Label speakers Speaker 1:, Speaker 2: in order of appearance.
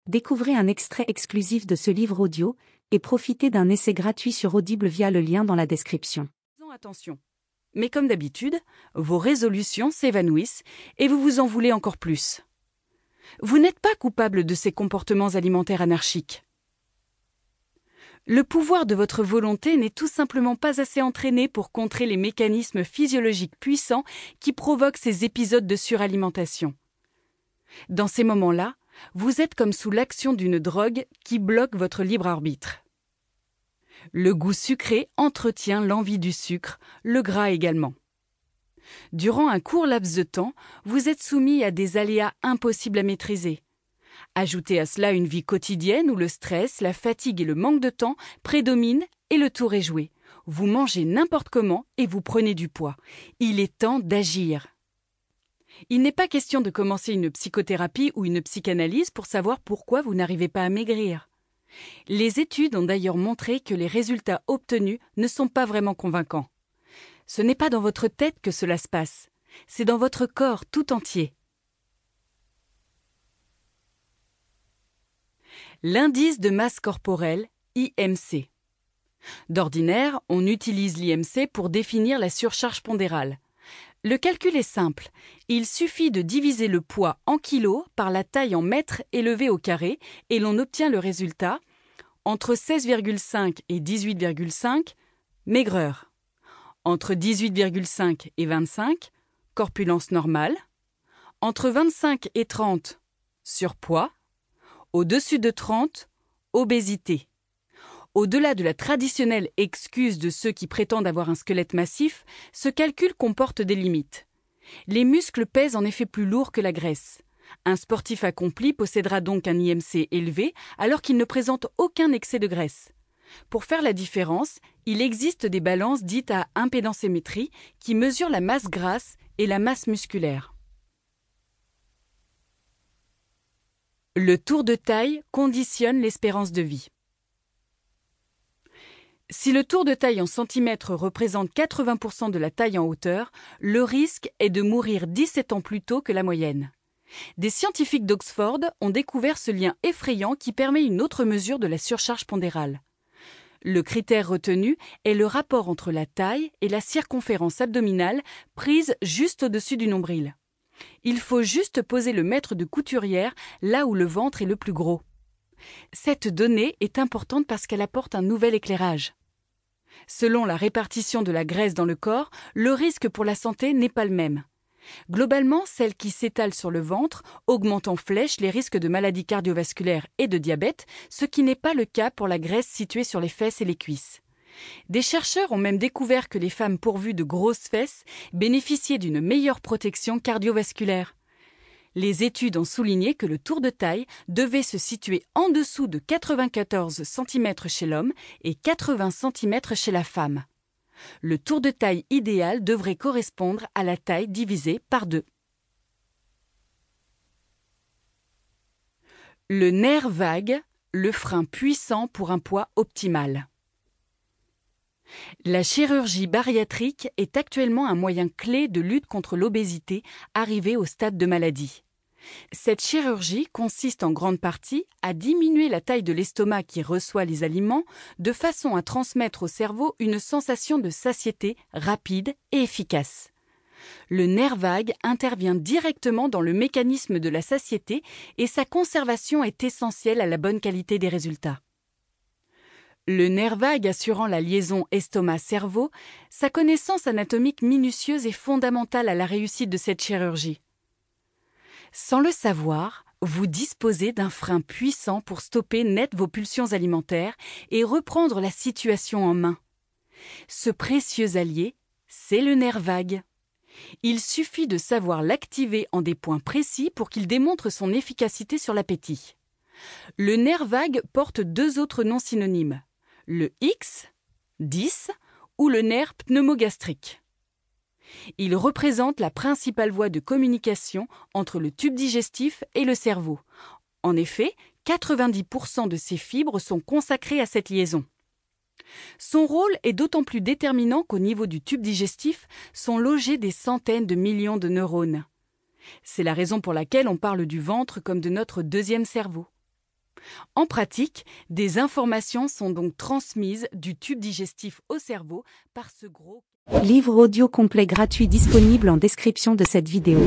Speaker 1: Découvrez un extrait exclusif de ce livre audio et profitez d'un essai gratuit sur Audible via le lien dans la description.
Speaker 2: Attention. Mais comme d'habitude, vos résolutions s'évanouissent et vous vous en voulez encore plus. Vous n'êtes pas coupable de ces comportements alimentaires anarchiques. Le pouvoir de votre volonté n'est tout simplement pas assez entraîné pour contrer les mécanismes physiologiques puissants qui provoquent ces épisodes de suralimentation. Dans ces moments-là, vous êtes comme sous l'action d'une drogue qui bloque votre libre arbitre. Le goût sucré entretient l'envie du sucre, le gras également. Durant un court laps de temps, vous êtes soumis à des aléas impossibles à maîtriser. Ajoutez à cela une vie quotidienne où le stress, la fatigue et le manque de temps prédominent et le tour est joué. Vous mangez n'importe comment et vous prenez du poids. Il est temps d'agir. Il n'est pas question de commencer une psychothérapie ou une psychanalyse pour savoir pourquoi vous n'arrivez pas à maigrir. Les études ont d'ailleurs montré que les résultats obtenus ne sont pas vraiment convaincants. Ce n'est pas dans votre tête que cela se passe, c'est dans votre corps tout entier. L'indice de masse corporelle, IMC. D'ordinaire, on utilise l'IMC pour définir la surcharge pondérale. Le calcul est simple. Il suffit de diviser le poids en kilos par la taille en mètres élevée au carré et l'on obtient le résultat entre 16,5 et 18,5, maigreur. Entre 18,5 et 25, corpulence normale. Entre 25 et 30, surpoids. Au-dessus de 30, obésité. Au-delà de la traditionnelle excuse de ceux qui prétendent avoir un squelette massif, ce calcul comporte des limites. Les muscles pèsent en effet plus lourd que la graisse. Un sportif accompli possédera donc un IMC élevé alors qu'il ne présente aucun excès de graisse. Pour faire la différence, il existe des balances dites à impédance-métrie qui mesurent la masse grasse et la masse musculaire. Le tour de taille conditionne l'espérance de vie. Si le tour de taille en centimètres représente 80% de la taille en hauteur, le risque est de mourir 17 ans plus tôt que la moyenne. Des scientifiques d'Oxford ont découvert ce lien effrayant qui permet une autre mesure de la surcharge pondérale. Le critère retenu est le rapport entre la taille et la circonférence abdominale prise juste au-dessus du nombril. Il faut juste poser le mètre de couturière là où le ventre est le plus gros. Cette donnée est importante parce qu'elle apporte un nouvel éclairage. Selon la répartition de la graisse dans le corps, le risque pour la santé n'est pas le même. Globalement, celle qui s'étale sur le ventre augmente en flèche les risques de maladies cardiovasculaires et de diabète, ce qui n'est pas le cas pour la graisse située sur les fesses et les cuisses. Des chercheurs ont même découvert que les femmes pourvues de grosses fesses bénéficiaient d'une meilleure protection cardiovasculaire. Les études ont souligné que le tour de taille devait se situer en dessous de 94 cm chez l'homme et 80 cm chez la femme. Le tour de taille idéal devrait correspondre à la taille divisée par 2. Le nerf vague, le frein puissant pour un poids optimal. La chirurgie bariatrique est actuellement un moyen clé de lutte contre l'obésité arrivée au stade de maladie. Cette chirurgie consiste en grande partie à diminuer la taille de l'estomac qui reçoit les aliments de façon à transmettre au cerveau une sensation de satiété rapide et efficace. Le nerf vague intervient directement dans le mécanisme de la satiété et sa conservation est essentielle à la bonne qualité des résultats. Le nerf vague assurant la liaison estomac-cerveau, sa connaissance anatomique minutieuse est fondamentale à la réussite de cette chirurgie. Sans le savoir, vous disposez d'un frein puissant pour stopper net vos pulsions alimentaires et reprendre la situation en main. Ce précieux allié, c'est le nerf vague. Il suffit de savoir l'activer en des points précis pour qu'il démontre son efficacité sur l'appétit. Le nerf vague porte 2 autres noms synonymes, le X, 10, ou le nerf pneumogastrique. Il représente la principale voie de communication entre le tube digestif et le cerveau. En effet, 90% de ces fibres sont consacrées à cette liaison. Son rôle est d'autant plus déterminant qu'au niveau du tube digestif sont logés des centaines de millions de neurones. C'est la raison pour laquelle on parle du ventre comme de notre deuxième cerveau. En pratique, des informations sont donc transmises du tube digestif au cerveau par ce gros...
Speaker 1: Livre audio complet gratuit disponible en description de cette vidéo.